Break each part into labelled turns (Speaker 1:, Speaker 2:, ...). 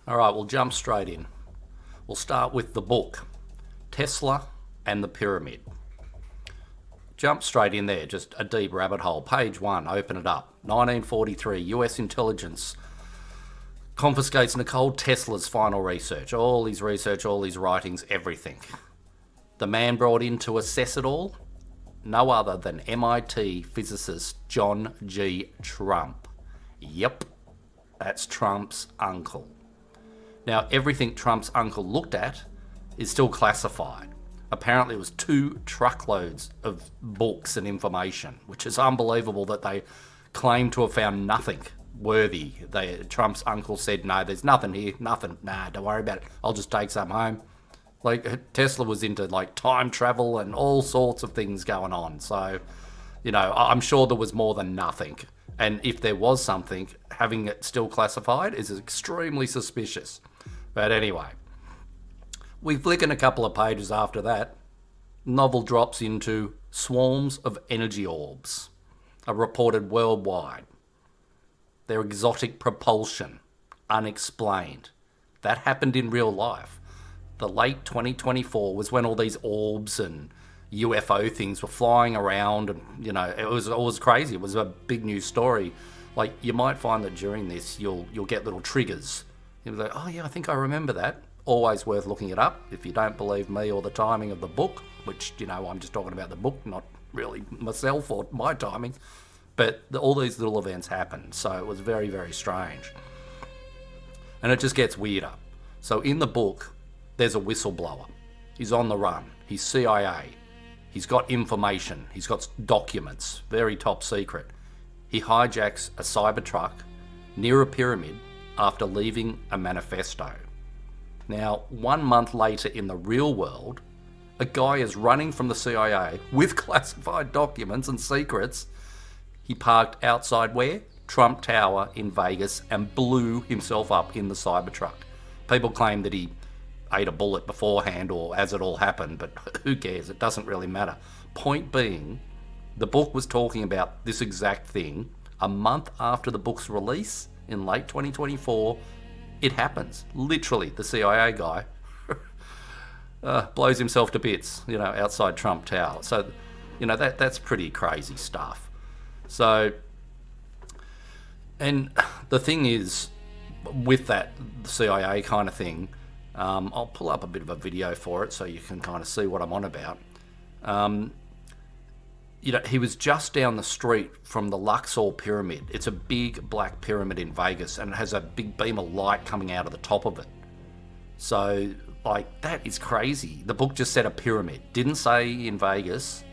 Speaker 1: All right, we'll jump straight in. We'll start with the book, Tesla and the Pyramid. Jump straight in there, just a deep rabbit hole. Page 1, open it up. 1943, US intelligence confiscates Nikola Tesla's final research. All his research, all his writings, everything. The man brought in to assess it all? No other than MIT physicist John G. Trump. Yep, that's Trump's uncle. Now, everything Trump's uncle looked at is still classified. Apparently it was 2 truckloads of books and information, which is unbelievable that they claim to have found nothing worthy. Trump's uncle said, no, there's nothing here, nothing, nah, don't worry about it, I'll just take some home. Like, Tesla was into, like, time travel and all sorts of things going on. So, I'm sure there was more than nothing. And if there was something, having it still classified is extremely suspicious. But anyway, we flick in a couple of pages after that. Novel drops into swarms of energy orbs are reported worldwide. Their exotic propulsion, unexplained. That happened in real life. The late 2024 was when all these orbs and UFO things were flying around, and it was crazy. It was a big news story. Like, you might find that during this you'll get little triggers. You'll be like, oh yeah, I think I remember that. Always worth looking it up. If you don't believe me or the timing of the book, which I'm just talking about the book, not really myself or my timing, but all these little events happened. So it was very, very strange, and it just gets weirder. So in the book, there's a whistleblower. He's on the run. He's CIA. He's got information. He's got documents. Very top secret. He hijacks a Cybertruck near a pyramid after leaving a manifesto. Now, 1 month later in the real world, a guy is running from the CIA with classified documents and secrets. He parked outside where? Trump Tower in Vegas and blew himself up in the Cybertruck. People claim that he ate a bullet beforehand or as it all happened, but who cares? It doesn't really matter. Point being, the book was talking about this exact thing a month after the book's release in late 2024. It happens. Literally, the CIA guy blows himself to bits, outside Trump Tower. So, that's pretty crazy stuff. So, and the thing is, with that CIA kind of thing, I'll pull up a bit of a video for it so you can kind of see what I'm on about. He was just down the street from the Luxor Pyramid. It's a big black pyramid in Vegas, and it has a big beam of light coming out of the top of it. So, that is crazy. The book just said a pyramid. Didn't say in Vegas,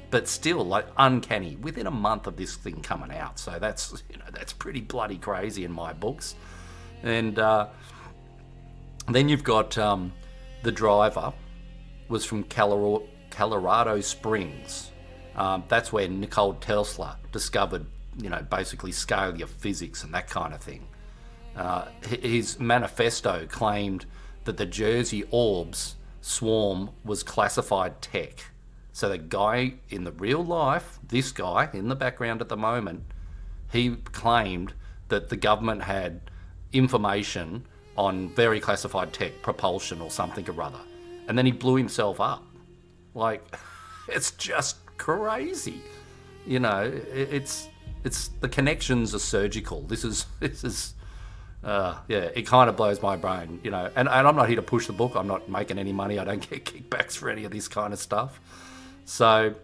Speaker 1: but still, uncanny. Within a month of this thing coming out. So that's pretty bloody crazy in my books. And then you've got the driver was from Colorado Springs. That's where Nikola Tesla discovered, basically scalar physics and that kind of thing. His manifesto claimed that the Jersey orbs swarm was classified tech. So the guy in the real life, this guy in the background at the moment, he claimed that the government had information on very classified tech, propulsion or something or other. And then he blew himself up. It's just crazy. It's the connections are surgical. This is it kind of blows my brain, and I'm not here to push the book. I'm not making any money. I don't get kickbacks for any of this kind of stuff. So,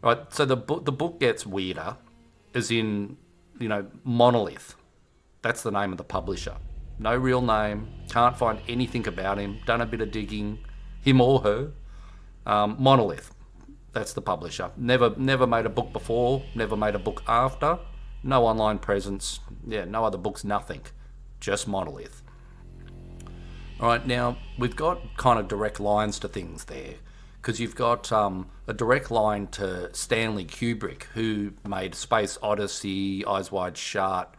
Speaker 1: right, so the book gets weirder, as in, Monolith. That's the name of the publisher. No real name, can't find anything about him, done a bit of digging, him or her. Monolith, that's the publisher. Never made a book before, never made a book after, no online presence, no other books, nothing, just Monolith. All right, now we've got kind of direct lines to things there, because you've got a direct line to Stanley Kubrick, who made Space Odyssey, Eyes Wide Shut,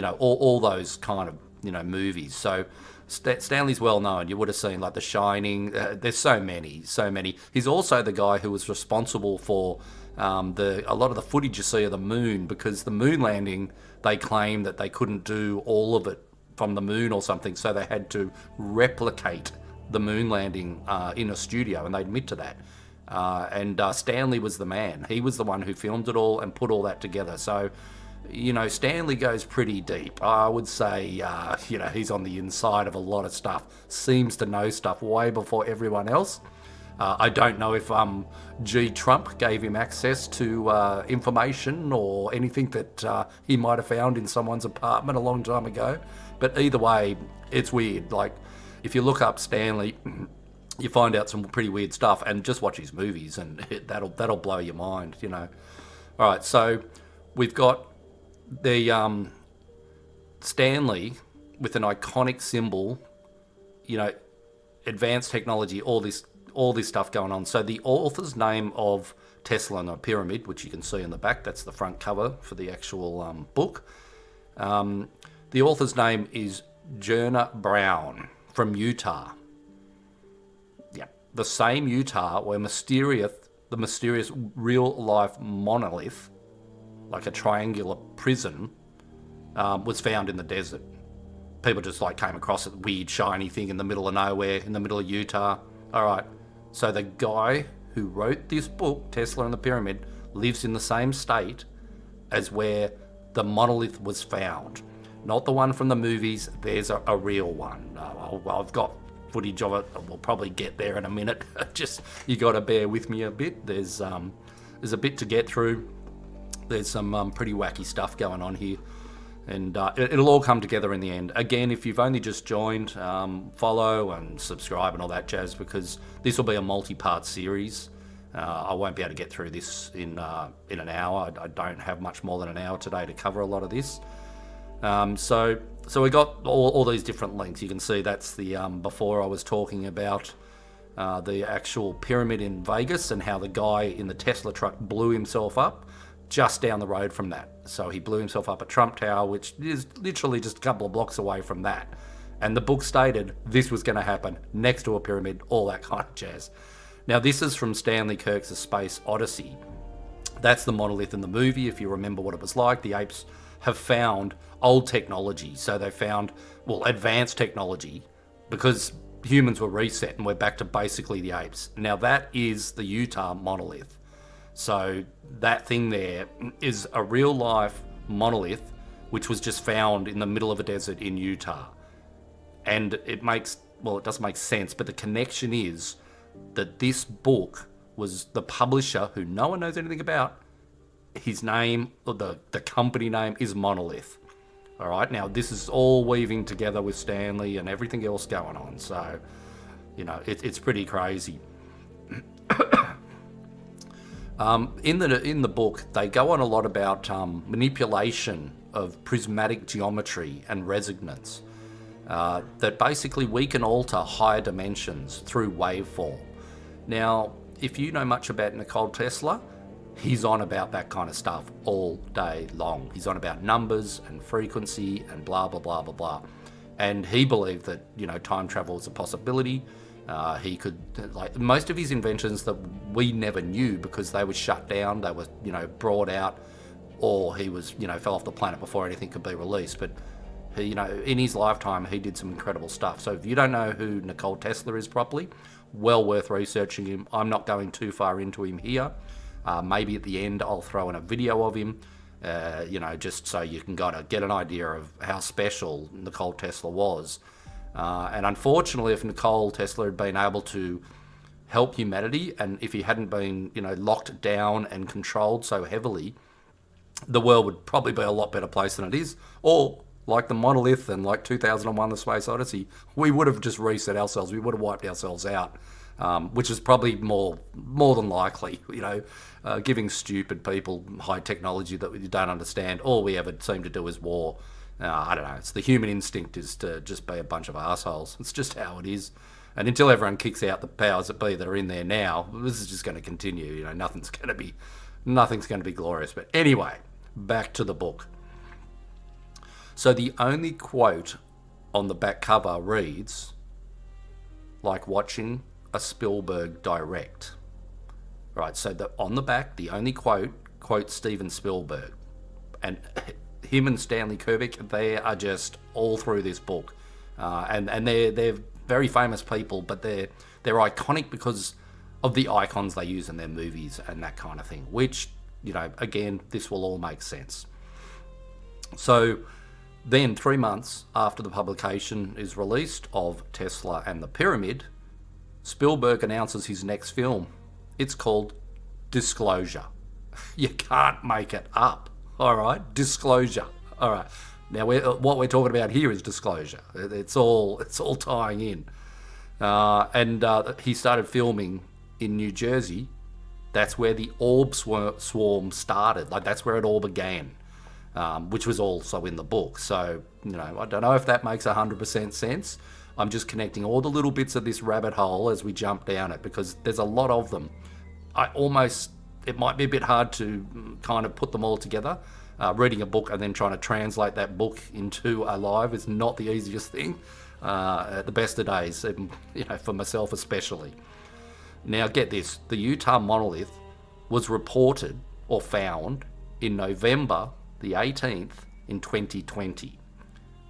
Speaker 1: all those kind of movies. So Stanley's well known. You would have seen The Shining. There's so many. He's also the guy who was responsible for a lot of the footage you see of the moon, because the moon landing, they claim that they couldn't do all of it from the moon or something, so they had to replicate the moon landing in a studio, and they admit to that. And Stanley was the man. He was the one who filmed it all and put all that together. So, Stanley goes pretty deep. I would say, he's on the inside of a lot of stuff. Seems to know stuff way before everyone else. I don't know if G. Trump gave him access to information or anything that he might have found in someone's apartment a long time ago. But either way, it's weird. Like, if you look up Stanley, you find out some pretty weird stuff, and just watch his movies, and that'll blow your mind. All right, so we've got the Stanley with an iconic symbol, advanced technology, all this stuff going on. So the author's name of Tesla and the Pyramid, which you can see in the back, that's the front cover for the actual book. The author's name is Jerna Brown from Utah. Yeah, the same Utah where the mysterious real-life monolith, like a triangular prison, was found in the desert. People just came across a weird shiny thing in the middle of nowhere, in the middle of Utah. All right, so the guy who wrote this book, Tesla and the Pyramid, lives in the same state as where the monolith was found. Not the one from the movies, there's a real one. I've got footage of it, we'll probably get there in a minute. Just, you got to bear with me a bit. There's a bit to get through. There's some pretty wacky stuff going on here. And it'll all come together in the end. Again, if you've only just joined, follow and subscribe and all that jazz, because this will be a multi-part series. I won't be able to get through this in an hour. I don't have much more than an hour today to cover a lot of this. So we got all these different links. You can see that's the before I was talking about the actual pyramid in Vegas and how the guy in the Tesla truck blew himself up just down the road from that. So he blew himself up at Trump Tower, which is literally just a couple of blocks away from that. And the book stated this was going to happen next to a pyramid, all that kind of jazz. Now, this is from Stanley Kubrick's A Space Odyssey. That's the monolith in the movie, if you remember what it was like. The apes have found old technology. So they found, advanced technology, because humans were reset and we're back to basically the apes. Now, that is the Utah monolith. So that thing there is a real-life monolith which was just found in the middle of a desert in Utah. And it doesn't make sense, but the connection is that this book was the publisher, who no one knows anything about, his name, or the company name, is Monolith. All right, now this is all weaving together with Stanley and everything else going on. So, it's pretty crazy. In the book, they go on a lot about manipulation of prismatic geometry and resonance. That basically we can alter higher dimensions through waveform. Now, if you know much about Nikola Tesla, he's on about that kind of stuff all day long. He's on about numbers and frequency and blah, blah, blah, blah, blah. And he believed that, time travel was a possibility. He could, most of his inventions that we never knew because they were shut down, they were, brought out, or he was, fell off the planet before anything could be released. But he, in his lifetime, he did some incredible stuff. So if you don't know who Nikola Tesla is properly, well worth researching him. I'm not going too far into him here. Maybe at the end I'll throw in a video of him, just so you can get an idea of how special Nikola Tesla was. And unfortunately, if Nikola Tesla had been able to help humanity, and if he hadn't been, locked down and controlled so heavily, the world would probably be a lot better place than it is. Or, like the monolith and like 2001 The Space Odyssey, we would have just reset ourselves. We would have wiped ourselves out, which is probably more than likely, giving stupid people high technology that you don't understand. All we ever seem to do is war. I don't know. It's the human instinct is to just be a bunch of assholes. It's just how it is. And until everyone kicks out the powers that be that are in there now, this is just going to continue. Nothing's going to be glorious. But anyway, back to the book. So the only quote on the back cover reads, like watching a Spielberg direct. Right, so on the back, the only quote quotes Steven Spielberg. And him and Stanley Kubrick, they are just all through this book, and they're very famous people, but they're iconic because of the icons they use in their movies and that kind of thing. Which, again, this will all make sense. So then, 3 months after the publication is released of Tesla and the Pyramid, Spielberg announces his next film. It's called Disclosure. You can't make it up. All right, Disclosure. All right. Now, what we're talking about here is disclosure. It's all tying in. And he started filming in New Jersey. That's where the orb swarm started. Like, that's where it all began, which was also in the book. So, I don't know if that makes 100% sense. I'm just connecting all the little bits of this rabbit hole as we jump down it, because there's a lot of them. It might be a bit hard to kind of put them all together. Reading a book and then trying to translate that book into a live is not the easiest thing at the best of days, for myself especially. Now get this, the Utah monolith was reported or found in November the 18th in 2020.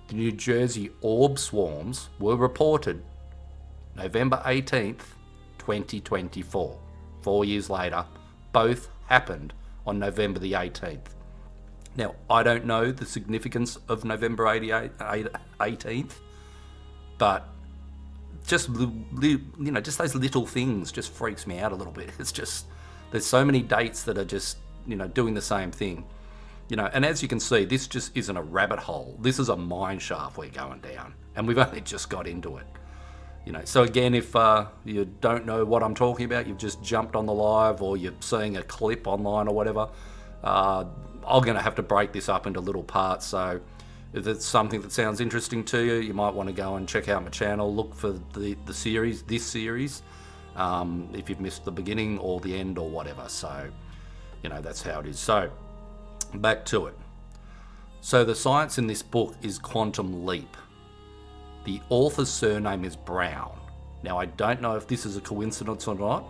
Speaker 1: The New Jersey orb swarms were reported November 18th, 2024. 4 years later, both happened on November the 18th. Now, I don't know the significance of November 18th, but just those little things just freaks me out a little bit. It's just, there's so many dates that are just, doing the same thing. And as you can see, this just isn't a rabbit hole. This is a mine shaft we're going down, and we've only just got into it. So again, if you don't know what I'm talking about, you've just jumped on the live or you're seeing a clip online or whatever, I'm going to have to break this up into little parts. So if it's something that sounds interesting to you, you might want to go and check out my channel, look for this series, if you've missed the beginning or the end or whatever. So, that's how it is. So, back to it. So the science in this book is quantum leap. The author's surname is Brown. Now, I don't know if this is a coincidence or not,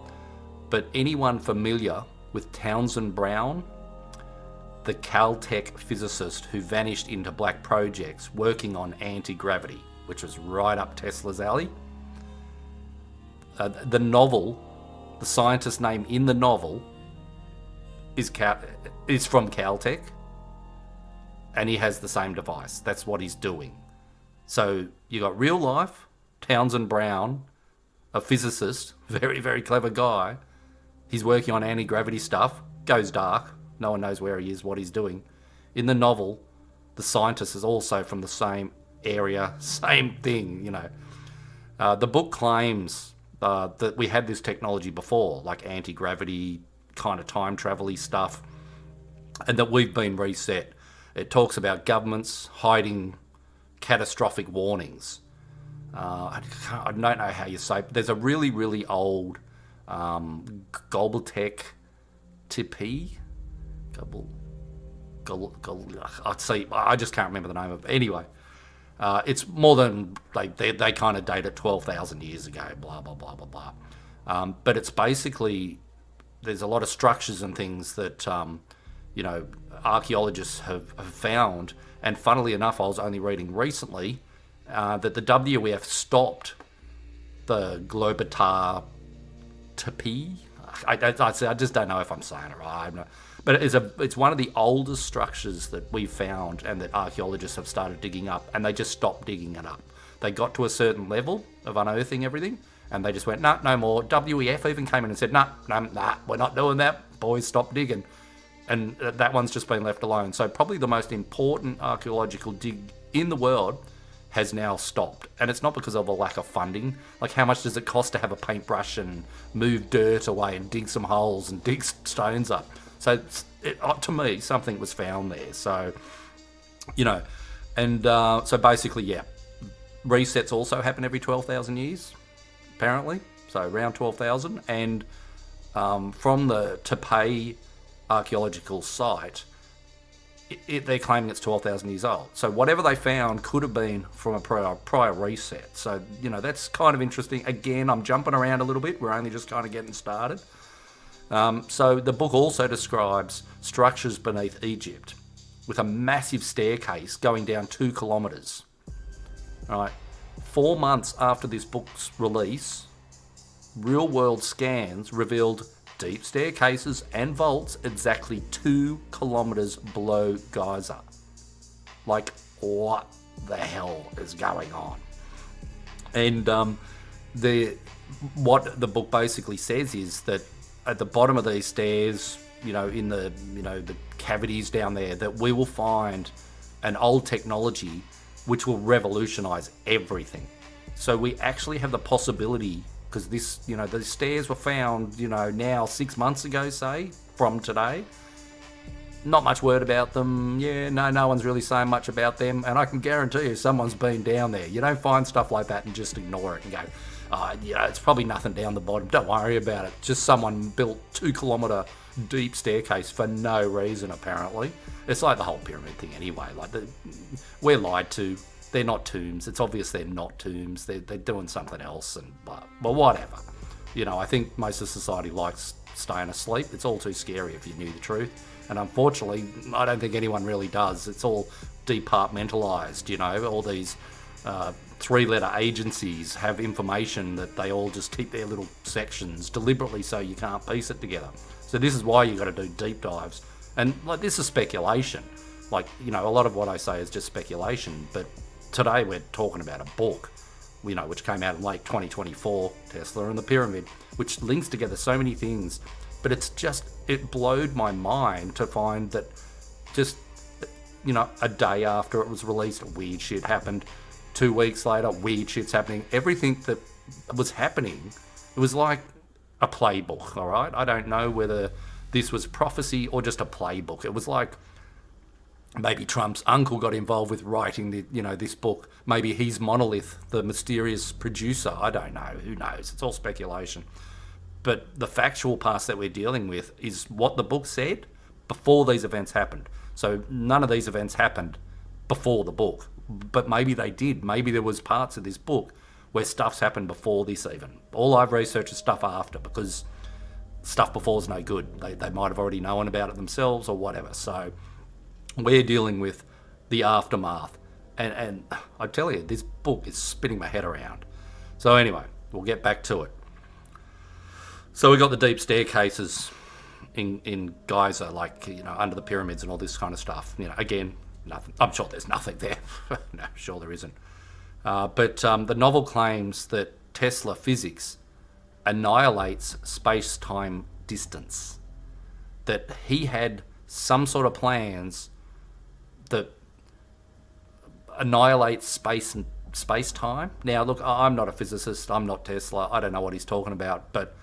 Speaker 1: but anyone familiar with Townsend Brown, the Caltech physicist who vanished into black projects working on anti-gravity, which was right up Tesla's alley? The novel, the scientist's name in the novel is from Caltech, and he has the same device. That's what he's doing. So you got real life, Townsend Brown, a physicist, very, very clever guy. He's working on anti-gravity stuff, goes dark. No one knows where he is, what he's doing. In the novel, the scientist is also from the same area, same thing, The book claims that we had this technology before, like anti-gravity, kind of time travel-y stuff, and that we've been reset. It talks about governments hiding catastrophic warnings. I don't know how you say, but there's a really, really old Gobeltech tipi. I'd say, I just can't remember the name of it. Anyway, it's more than, they kind of date it 12,000 years ago, blah, blah, blah, blah, blah. But it's basically, there's a lot of structures and things that, archaeologists have found. And funnily enough, I was only reading recently that the WEF stopped the Globitar tipi. I just don't know if I'm saying it right. But it's one of the oldest structures that we've found and that archaeologists have started digging up, and they just stopped digging it up. They got to a certain level of unearthing everything, and they just went, nah, no more. WEF even came in and said, nah, we're not doing that. Boys, stop digging. And that one's just been left alone. So probably the most important archaeological dig in the world has now stopped. And it's not because of a lack of funding. Like, how much does it cost to have a paintbrush and move dirt away and dig some holes and dig stones up? So to me, something was found there. So, so basically, yeah, resets also happen every 12,000 years, apparently. So around 12,000. And from the Tepe archaeological site, they're claiming it's 12,000 years old. So whatever they found could have been from a prior reset. So, that's kind of interesting. Again, I'm jumping around a little bit. We're only just kind of getting started. So the book also describes structures beneath Egypt. with a massive staircase going down 2 kilometres. Right, 4 months after this book's release, real-world scans revealed deep staircases and vaults exactly 2 kilometres below Geyser. Like, what the hell is going on? And what the book basically says is that at the bottom of these stairs, in the cavities down there, that we will find an old technology which will revolutionise everything. So we actually have the possibility, because these stairs were found, now 6 months ago, say, from today. Not much word about them. Yeah, no one's really saying much about them. And I can guarantee you someone's been down there. You don't find stuff like that and just ignore it and go, it's probably nothing down the bottom. Don't worry about it. Just someone built 2 kilometre deep staircase for no reason, apparently. It's like the whole pyramid thing anyway. Like, we're lied to. They're not tombs. It's obvious they're not tombs. They're doing something else, and but whatever. I think most of society likes staying asleep. It's all too scary if you knew the truth. And unfortunately, I don't think anyone really does. It's all departmentalised, all these 3-letter agencies have information that they all just keep their little sections deliberately so you can't piece it together. So this is why you got to do deep dives. And this is speculation. A lot of what I say is just speculation. But today we're talking about a book, which came out in late 2024, Tesla and the Pyramid, which links together so many things. But it blowed my mind to find that just, a day after it was released, weird shit happened. 2 weeks later, weird shit's happening. Everything that was happening, it was like a playbook, all right? I don't know whether this was prophecy or just a playbook. It was like maybe Trump's uncle got involved with writing this book. Maybe he's Monolith, the mysterious producer. I don't know. Who knows? It's all speculation. But the factual parts that we're dealing with is what the book said before these events happened. So none of these events happened before the book. But maybe they did. Maybe there was parts of this book where stuff's happened before this even. All I've researched is stuff after, because stuff before is no good. They might have already known about it themselves or whatever. So we're dealing with the aftermath. And I tell you, this book is spinning my head around. So anyway, we'll get back to it. So we got the deep staircases in Geyser, under the pyramids and all this kind of stuff. Again, nothing. I'm sure there's nothing there. No, sure there isn't. But the novel claims that Tesla physics annihilates space-time distance. That he had some sort of plans that annihilates space-time. Now, look, I'm not a physicist. I'm not Tesla. I don't know what he's talking about, but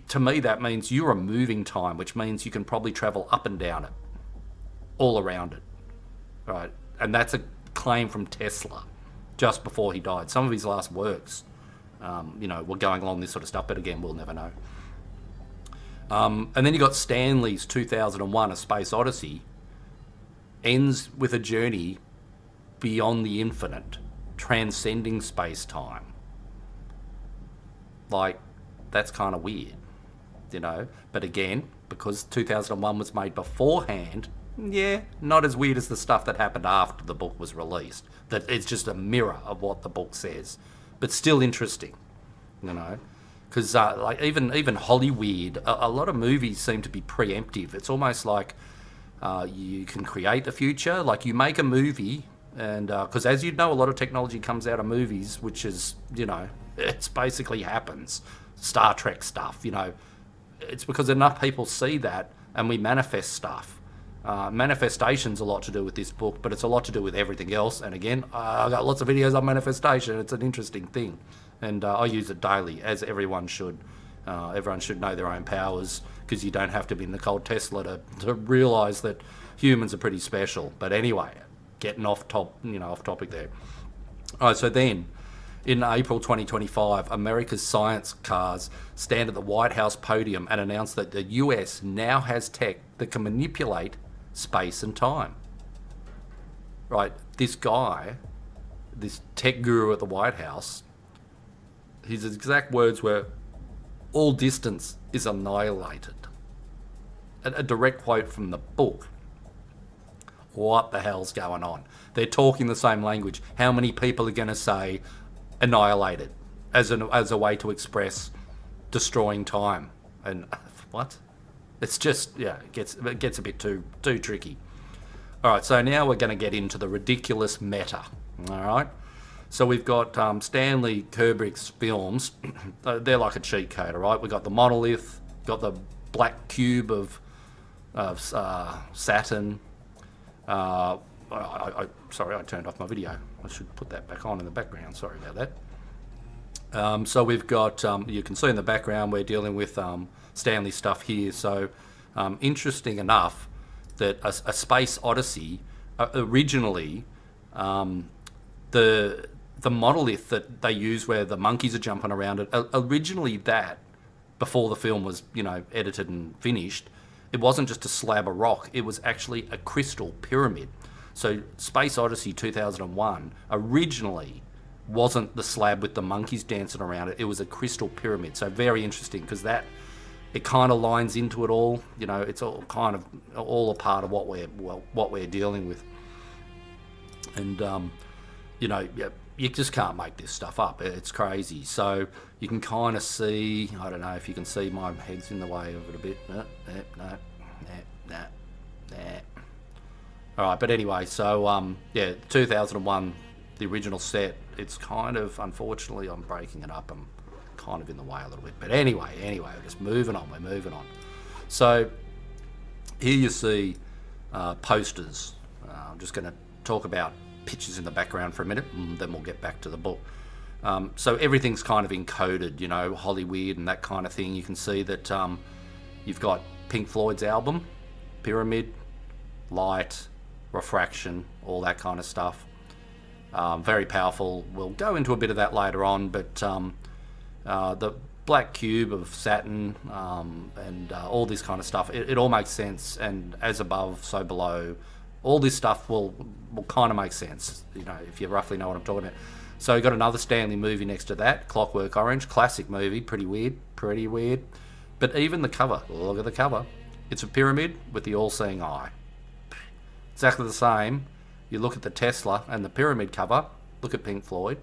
Speaker 1: to me, that means you're moving time, which means you can probably travel up and down it, all around it, right? And that's a claim from Tesla just before he died. Some of his last works, were going along this sort of stuff, but again, we'll never know. And then you got Stanley's 2001: A Space Odyssey, ends with a journey beyond the infinite, transcending space-time. That's kind of weird, But again, because 2001 was made beforehand, not as weird as the stuff that happened after the book was released. That it's just a mirror of what the book says, but still interesting, Because even Hollywood, a lot of movies seem to be preemptive. It's almost like you can create the future. Like, you make a movie, and because as you know, a lot of technology comes out of movies, which is it's basically happens. Star Trek stuff, it's because enough people see that and we manifest stuff. Manifestation's a lot to do with this book, but it's a lot to do with everything else. And again, I've got lots of videos on manifestation. It's an interesting thing, and I use it daily, as everyone should. Everyone should know their own powers, because you don't have to be Nikola Tesla to realise that humans are pretty special. But anyway, getting off topic there. All right, so then, in April 2025, America's science cars stand at the White House podium and announce that the US now has tech that can manipulate space and time. Right, this guy, this tech guru at the White House, his exact words were, "All distance is annihilated." A direct quote from the book. What the hell's going on? They're talking the same language. How many people are going to say annihilated as a way to express destroying time? And what? It's just, yeah, it gets a bit too tricky. All right, so now we're going to get into the ridiculous meta. All right, so we've got Stanley Kubrick's films. They're like a cheat code. All right, we've got the monolith, got the black cube of Saturn. Sorry, I turned off my video. I should put that back on in the background. Sorry about that. So we've got, you can see in the background, we're dealing with Stanley stuff here. So interesting enough that a space odyssey, originally, the monolith that they use where the monkeys are jumping around it, originally that, before the film was, edited and finished, it wasn't just a slab of rock, it was actually a crystal pyramid. So Space Odyssey 2001 originally wasn't the slab with the monkeys dancing around it, it was a crystal pyramid. So very interesting, because it kind of lines into it all. It's all kind of all a part of what we're dealing with. And you just can't make this stuff up. It's crazy. So you can kind of see, I don't know if you can see, my head's in the way of it a bit. No. All right, but anyway, so 2001, the original set, it's kind of, unfortunately, I'm breaking it up. I'm kind of in the way a little bit. But anyway, we're just moving on. We're moving on. So here you see posters. I'm just going to talk about pictures in the background for a minute, and then we'll get back to the book. So everything's kind of encoded, Hollywood and that kind of thing. You can see that you've got Pink Floyd's album, Pyramid, light, refraction, all that kind of stuff. Very powerful. We'll go into a bit of that later on, but the black cube of Saturn and all this kind of stuff, it all makes sense. And as above, so below. All this stuff will kind of make sense, if you roughly know what I'm talking about. So you got another Stanley movie next to that, Clockwork Orange, classic movie, pretty weird. But even the cover, look at the cover. It's a pyramid with the all-seeing eye. Exactly the same. You look at the Tesla and the pyramid cover, look at Pink Floyd.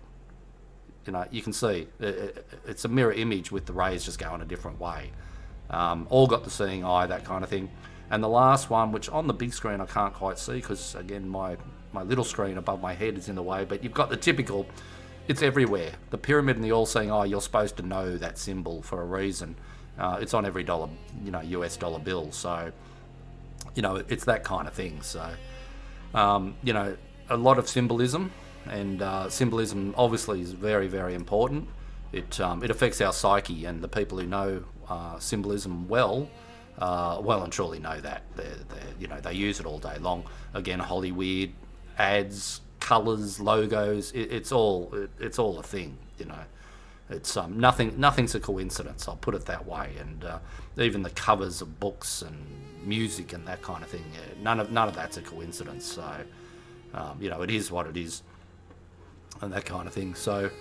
Speaker 1: You can see it's a mirror image with the rays just going a different way. All got the seeing eye, that kind of thing. And the last one, which on the big screen I can't quite see because, again, my little screen above my head is in the way, but you've got the typical, it's everywhere. The pyramid and the all-seeing eye, you're supposed to know that symbol for a reason. It's on every dollar, US dollar bill. So, it's that kind of thing. So, a lot of symbolism, and symbolism obviously is very, very important. It affects our psyche, and the people who know symbolism well and truly know that. They use it all day long. Again, Hollywood, ads, colours, logos, it's all a thing, It's nothing's a coincidence, I'll put it that way. And even the covers of books and music and that kind of thing, none of that's a coincidence. So it is what it is, and that kind of thing. So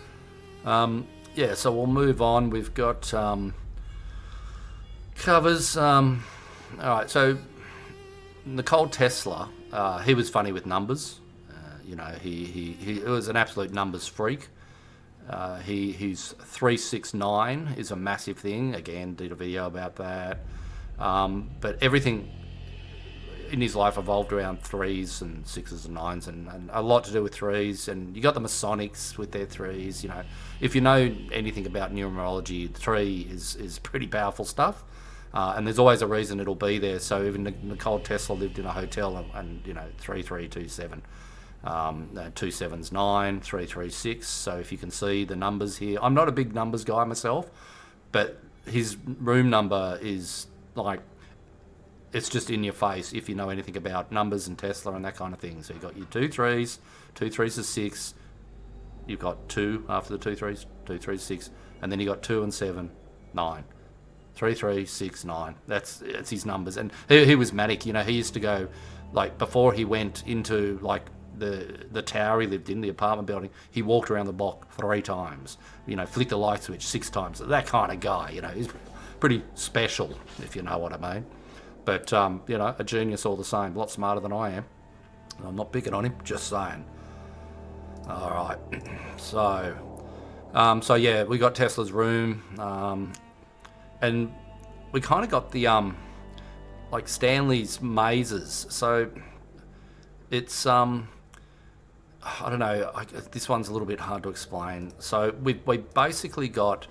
Speaker 1: so we'll move on. We've got covers. All right, so Nikola Tesla, he was funny with numbers. He was an absolute numbers freak. His 369 is a massive thing. Again, did a video about that. But everything in his life evolved around threes and sixes and nines, and a lot to do with threes. And you got the Masonics with their threes. If you know anything about numerology, 3 is pretty powerful stuff. And there's always a reason it'll be there. So even Nikola Tesla lived in a hotel, and 3327. 27's 9, 336. So if you can see the numbers here, I'm not a big numbers guy myself, but his room number is like, it's just in your face if you know anything about numbers and Tesla and that kind of thing. So you've got your 2 3s, 2 3s is 6, you've got 2 after the 2 3s, 2 3s 6, and then you got 2 and 7, 9. 3 3 6 9. That's his numbers. And he was manic. He used to go, like, before he went into like the tower he lived in, the apartment building, he walked around the block 3 times. Flicked the light switch 6 times. That kind of guy. He's pretty special, if you know what I mean. But a genius all the same. A lot smarter than I am. I'm not picking on him, just saying. All right. So yeah, we got Tesla's room, and we kind of got the like Stanley's mazes. So it's I don't know. This one's a little bit hard to explain. So we basically got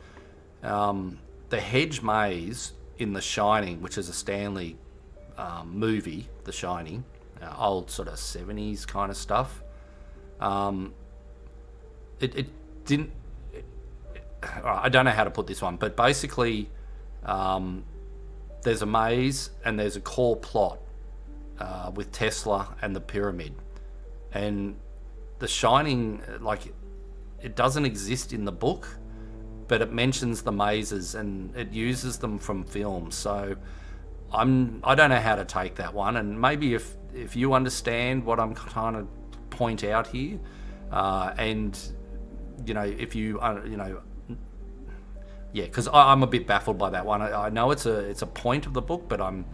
Speaker 1: the hedge maze in The Shining, which is a Stanley movie, The Shining, old sort of 70s kind of stuff. It didn't. I don't know how to put this one, but basically, there's a maze and there's a core plot with Tesla and the pyramid, and The Shining, like, it doesn't exist in the book, but it mentions the mazes and it uses them from films. So I don't know how to take that one, and maybe if you understand what I'm trying to point out here, and if you yeah, because I'm a bit baffled by that one. I know it's a point of the book, but I'm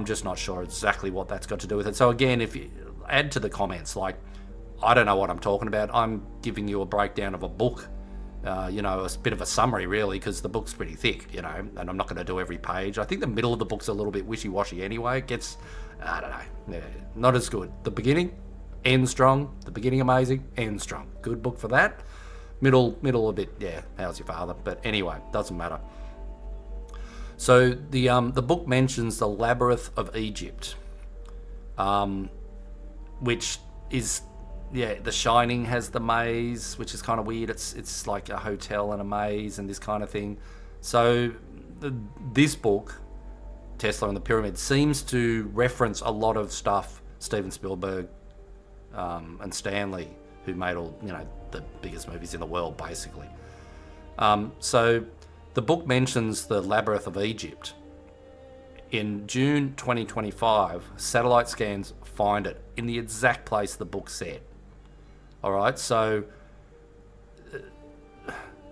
Speaker 1: just not sure exactly what that's got to do with it. So again, if you add to the comments, like, I don't know what I'm talking about. I'm giving you a breakdown of a book, a bit of a summary really, because the book's pretty thick, and I'm not going to do every page. I think the middle of the book's a little bit wishy-washy anyway. It gets, I don't know, not as good. The beginning, end strong. The beginning amazing, end strong. Good book for that. Middle a bit, yeah, how's your father? But anyway, doesn't matter. So the book mentions the Labyrinth of Egypt, which is, yeah, The Shining has the maze, which is kind of weird. It's like a hotel and a maze and this kind of thing. So this book, Tesla and the Pyramid, seems to reference a lot of stuff Steven Spielberg and Stanley, who made all, the biggest movies in the world, basically. So the book mentions the Labyrinth of Egypt. In June 2025, satellite scans find it in the exact place the book said. All right, so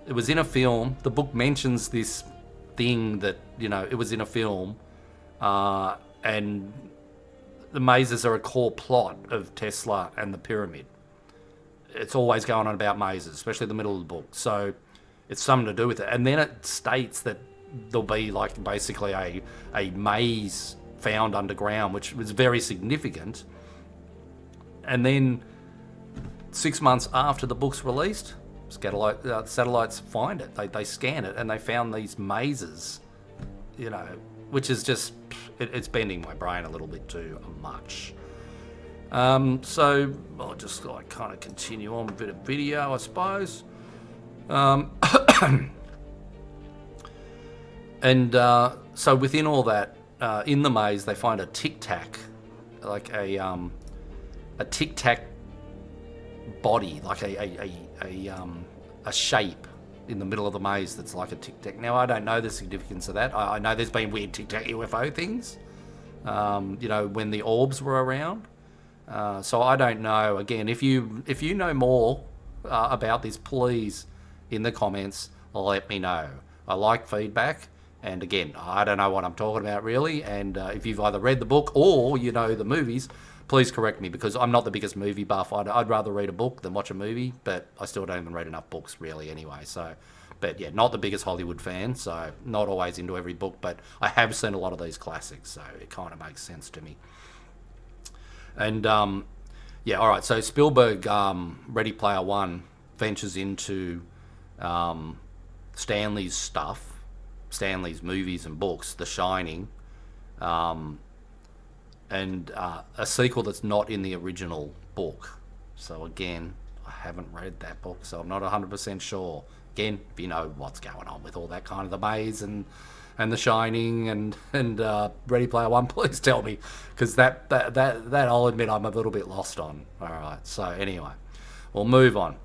Speaker 1: it was in a film. The book mentions this thing that, it was in a film, and the mazes are a core plot of Tesla and the pyramid. It's always going on about mazes, especially the middle of the book. So it's something to do with it. And then it states that there'll be like basically a maze found underground, which was very significant. And then 6 months after the book's released, satellites find it. They scan it and they found these mazes, which is just, it's bending my brain a little bit too much. So I'll just kind of continue on with a bit of video, I suppose. And so within all that, in the maze, they find a tic-tac, like a tic-tac body, like a shape in the middle of the maze that's like a tic-tac. Now, I don't know the significance of that. I know there's been weird tic-tac UFO things, when the orbs were around. So I don't know. Again, if you know more about this, please, in the comments, let me know. I like feedback. And again, I don't know what I'm talking about really. And if you've either read the book or the movies, please correct me, because I'm not the biggest movie buff. I'd rather read a book than watch a movie, but I still don't even read enough books really anyway. So, but yeah, not the biggest Hollywood fan, so not always into every book, but I have seen a lot of these classics, so it kind of makes sense to me. And yeah, all right. So Spielberg, Ready Player One, ventures into Stanley's stuff, Stanley's movies and books, The Shining, and a sequel that's not in the original book. So again, I haven't read that book, so I'm not 100% sure. Again, if you know what's going on with all that kind of the maze and The Shining and Ready Player One, please tell me, because that I'll admit I'm a little bit lost on. All right. So anyway, we'll move on.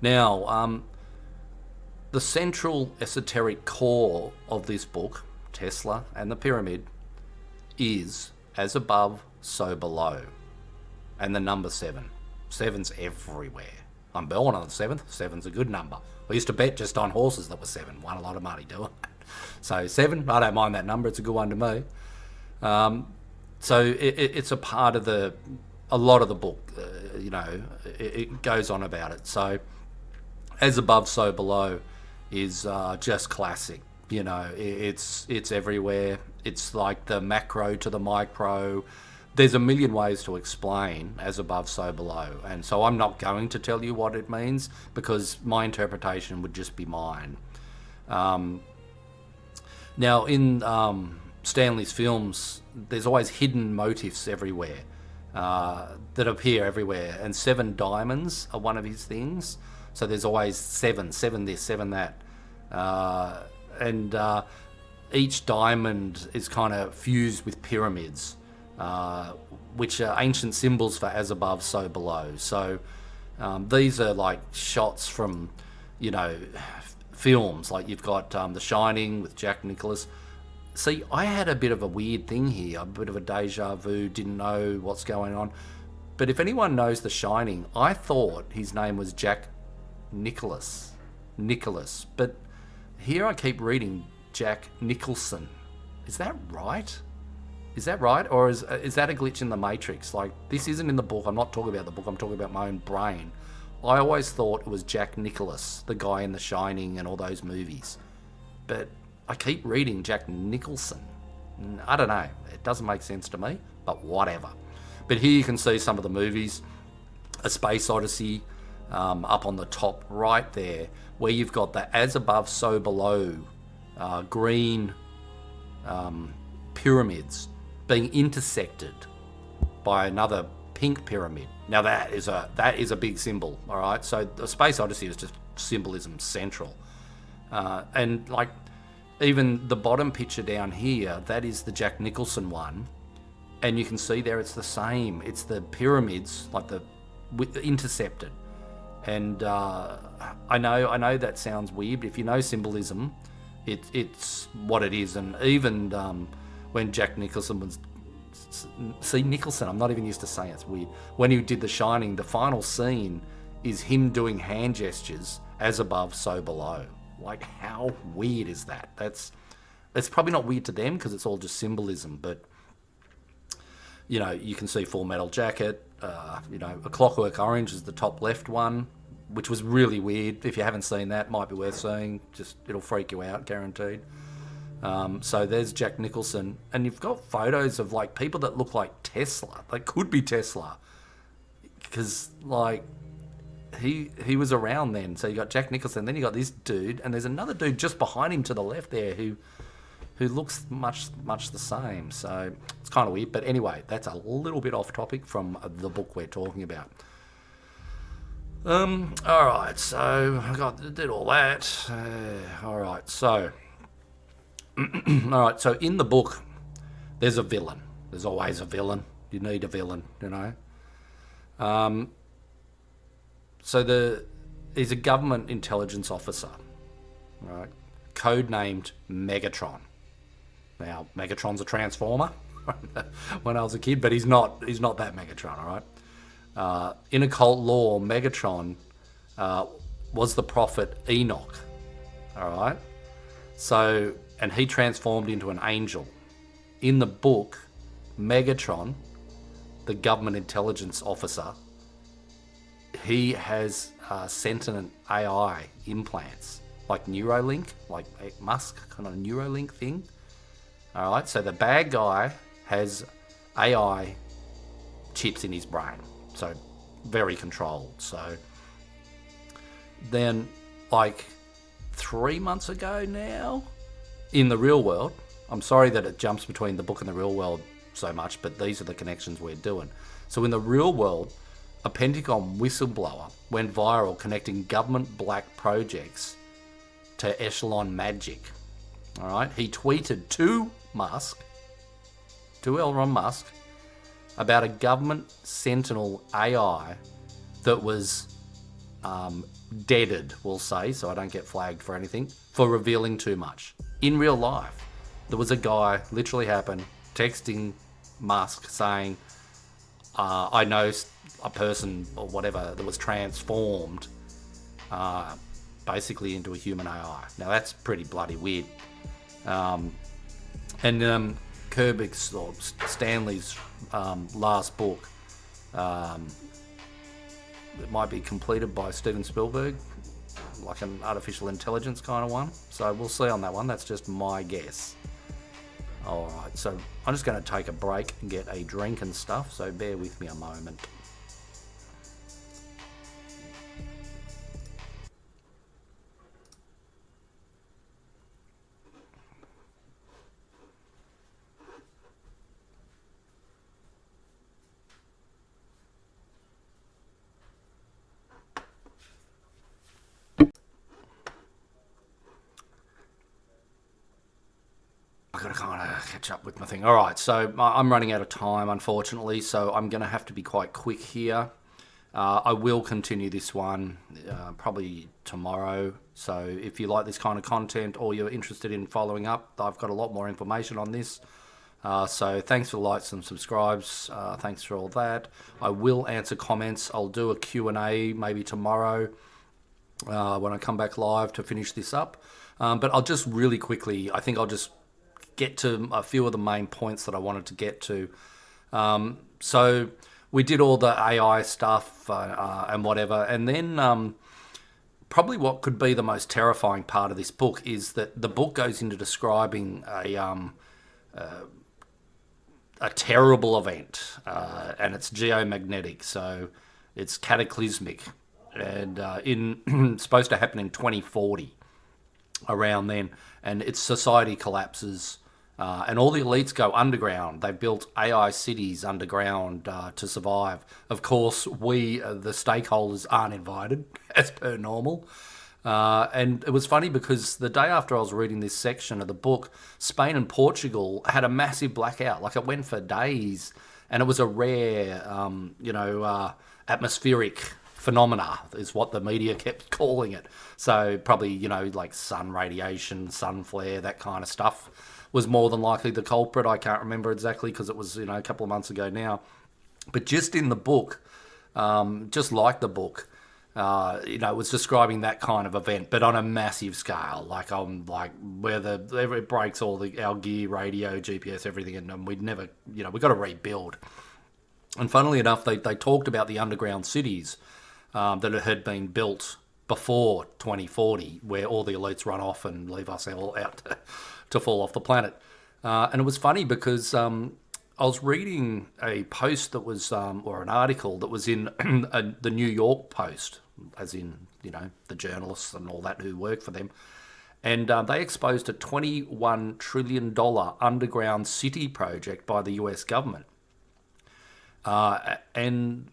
Speaker 1: Now, the central esoteric core of this book, Tesla and the Pyramid, is as above, so below, and the number 7. 7's everywhere. I'm born on the 7th. 7's a good number. I used to bet just on horses that were 7. Won a lot of money doing it. So 7, I don't mind that number. It's a good one to me. So it's a part of a lot of the book. It goes on about it. So as above, so below is just classic. It's everywhere. It's like the macro to the micro. There's a million ways to explain as above, so below. And so I'm not going to tell you what it means because my interpretation would just be mine. Now, in Stanley's films, there's always hidden motifs everywhere that appear everywhere. And 7 diamonds are one of his things. So there's always 7 this, 7 that. And each diamond is kind of fused with pyramids, which are ancient symbols for as above, so below. So these are like shots from, films. Like you've got The Shining with Jack Nicklaus. See, I had a bit of a weird thing here, a bit of a deja vu, didn't know what's going on. But if anyone knows The Shining, I thought his name was Jack Nicholas. But here I keep reading Jack Nicholson. Is that right? Or is that a glitch in the Matrix? Like, this isn't in the book. I'm not talking about the book. I'm talking about my own brain. I always thought it was Jack Nicholas, the guy in The Shining and all those movies. But I keep reading Jack Nicholson. I don't know. It doesn't make sense to me, but whatever. But here you can see some of the movies. A Space Odyssey, up on the top right there, where you've got the as above, so below green pyramids being intersected by another pink pyramid. Now that is a big symbol, all right? So the Space Odyssey is just symbolism central. And like even the bottom picture down here, that is the Jack Nicholson one. And you can see there it's the same. It's the pyramids, like the intercepted. And I know that sounds weird, but if you know symbolism, it's what it is. And even when Jack Nicholson was... See, Nicholson, I'm not even used to saying it. It's weird. When he did The Shining, the final scene is him doing hand gestures, as above, so below. Like, how weird is that? It's probably not weird to them because it's all just symbolism, but, you can see Full Metal Jacket, A Clockwork Orange is the top left one, which was really weird. If you haven't seen that, might be worth seeing. Just, it'll freak you out, guaranteed. So there's Jack Nicholson, and you've got photos of like people that look like Tesla. They could be Tesla, because like he was around then. So you got Jack Nicholson, then you got this dude, and there's another dude just behind him to the left there who looks much the same. So it's kind of weird. But anyway, that's a little bit off topic from the book we're talking about. All right, so I did all that. All right, so. All right, so in the book, there's a villain. There's always a villain. You need a villain, So he's a government intelligence officer, right? Codenamed Megatron. Now, Megatron's a transformer when I was a kid, but he's not that Megatron, all right? In occult lore, Megatron was the prophet Enoch, all right? So... and he transformed into an angel. In the book, Megatron, the government intelligence officer, he has sentient AI implants, like Neuralink, like Musk, kind of Neuralink thing. All right, so the bad guy has AI chips in his brain, so very controlled. So then, like 3 months ago now, in the real world, I'm sorry that it jumps between the book and the real world so much, but these are the connections we're doing. So in the real world, a Pentagon whistleblower went viral connecting government black projects to echelon magic. All right, he tweeted to Elon Musk, about a government sentinel AI that was deaded, we'll say, so I don't get flagged for anything, for revealing too much. In real life, there was a guy, literally happened, texting Musk saying, I know a person or whatever that was transformed basically into a human AI. Now that's pretty bloody weird. Kubrick's or Stanley's last book. It might be completed by Steven Spielberg, like an artificial intelligence kind of one. So we'll see on that one. That's just my guess. Alright, so I'm just going to take a break and get a drink and stuff, so bear with me a moment. I've got to kind of catch up with my thing. All right, so I'm running out of time, unfortunately, so I'm going to have to be quite quick here. I will continue this one probably tomorrow. So if you like this kind of content or you're interested in following up, I've got a lot more information on this. So thanks for the likes and subscribes. Thanks for all that. I will answer comments. I'll do a Q&A maybe tomorrow when I come back live to finish this up. But I'll just really quickly, I think I'll just get to a few of the main points that I wanted to get to. So we did all the AI stuff and whatever, and then probably what could be the most terrifying part of this book is that the book goes into describing a terrible event, and it's geomagnetic, so it's cataclysmic, and it's supposed to happen in 2040, around then, and its society collapses. And all the elites go underground. They built AI cities underground to survive. Of course, we, the stakeholders, aren't invited, as per normal. And it was funny because the day after I was reading this section of the book, Spain and Portugal had a massive blackout. Like, it went for days. And it was a rare, atmospheric phenomena, is what the media kept calling it. So probably, like sun radiation, sun flare, that kind of stuff was more than likely the culprit. I can't remember exactly because it was, a couple of months ago now. But just in the book, just like the book, it was describing that kind of event, but on a massive scale, like where it breaks all our gear, radio, GPS, everything, and we'd never, we got to rebuild. And funnily enough, they talked about the underground cities that had been built before 2040, where all the elites run off and leave us all out to fall off the planet. And it was funny because I was reading a post that was, or an article that was in the New York Post, as in, the journalists and all that who work for them. And they exposed a $21 trillion underground city project by the US government. And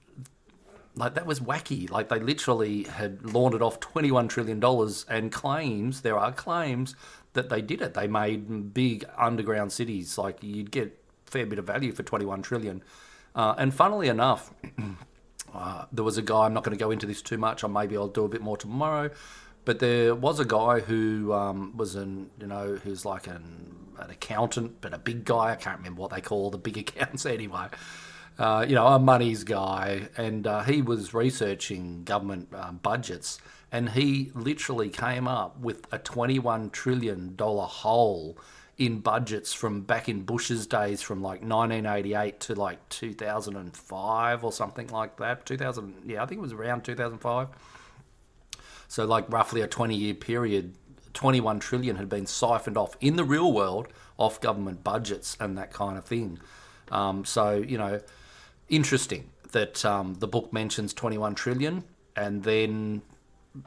Speaker 1: like, that was wacky. Like, they literally had laundered off $21 trillion and there are claims that they did it. They made big underground cities. Like, you'd get a fair bit of value for $21 trillion. And funnily enough, there was a guy, I'm not going to go into this too much, or maybe I'll do a bit more tomorrow, but there was a guy who who's like an accountant, but a big guy. I can't remember what they call the big accountants anyway. A money's guy, and he was researching government budgets, and he literally came up with a $21 trillion hole in budgets from back in Bush's days, from like 1988 to like 2005 or something like that. I think it was around 2005. So like roughly a 20-year period, 21 trillion had been siphoned off in the real world off government budgets and that kind of thing. Interesting that the book mentions 21 trillion, and then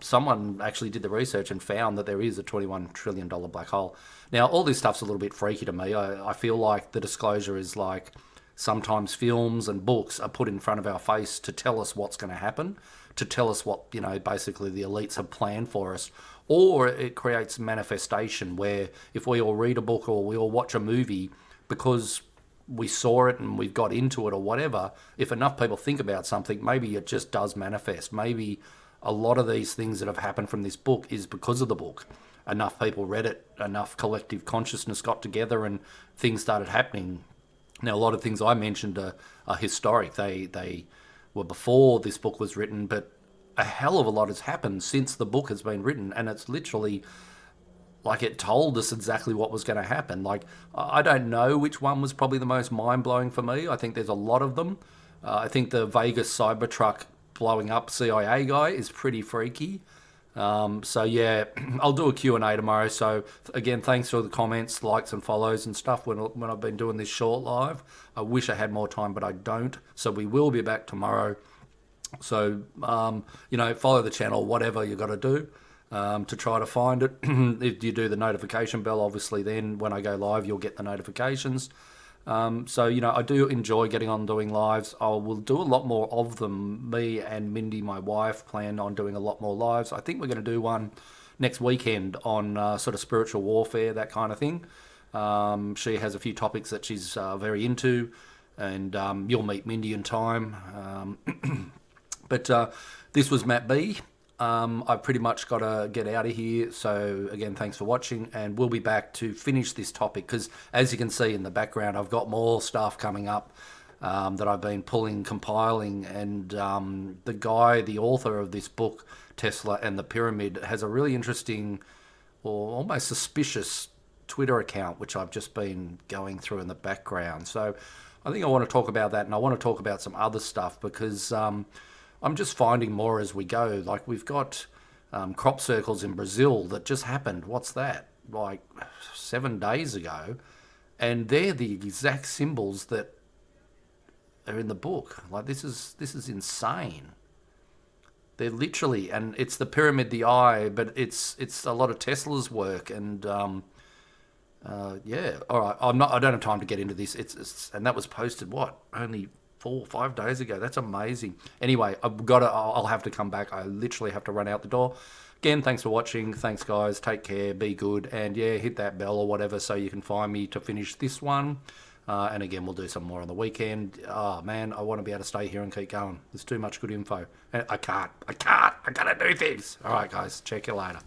Speaker 1: someone actually did the research and found that there is a $21 trillion black hole. Now, all this stuff's a little bit freaky to me. I feel like the disclosure is like, sometimes films and books are put in front of our face to tell us what's going to happen, to tell us what, basically the elites have planned for us. Or it creates manifestation where if we all read a book or we all watch a movie, because we saw it and we've got into it or whatever, if enough people think about something, maybe it just does manifest. Maybe a lot of these things that have happened from this book is because of the book. Enough people read it, enough collective consciousness got together, and things started happening. Now, a lot of things I mentioned are historic. They were before this book was written, but a hell of a lot has happened since the book has been written, and it's literally like it told us exactly what was going to happen. Like, I don't know which one was probably the most mind-blowing for me. I think there's a lot of them. I think the Vegas Cybertruck blowing up CIA guy is pretty freaky. So yeah, I'll do a Q&A tomorrow. So again, thanks for the comments, likes and follows and stuff when I've been doing this short live. I wish I had more time, but I don't. So we will be back tomorrow. So, follow the channel, whatever you got to do to try to find it. If you do the notification bell, obviously then when I go live, you'll get the notifications. I do enjoy getting on doing lives. I will do a lot more of them. Me and Mindy, my wife, plan on doing a lot more lives. I think we're going to do one next weekend on sort of spiritual warfare, that kind of thing. She has a few topics that she's very into, and you'll meet Mindy in time. But this was Matt B. I pretty much got to get out of here. So again, thanks for watching, and we'll be back to finish this topic because, as you can see in the background, I've got more stuff coming up that I've been compiling, and the author of this book, Tesla and the Pyramid, has a really interesting or almost suspicious Twitter account, which I've just been going through in the background. So I think I want to talk about that, and I want to talk about some other stuff because I'm just finding more as we go. Like, we've got crop circles in Brazil that just happened. What's that? Like 7 days ago. And they're the exact symbols that are in the book. Like, this is insane. They're literally, and it's the pyramid, the eye, but it's a lot of Tesla's work. And yeah, all right. I don't have time to get into this. And that was posted only 4 or 5 days ago. That's amazing. Anyway, I'll have to come back. I literally have to run out the door. Again, thanks for watching. Thanks, guys. Take care. Be good. And yeah, hit that bell or whatever so you can find me to finish this one. And again, we'll do some more on the weekend. Oh, man, I want to be able to stay here and keep going. There's too much good info. I can't. I got to do things. All right, guys. Check you later.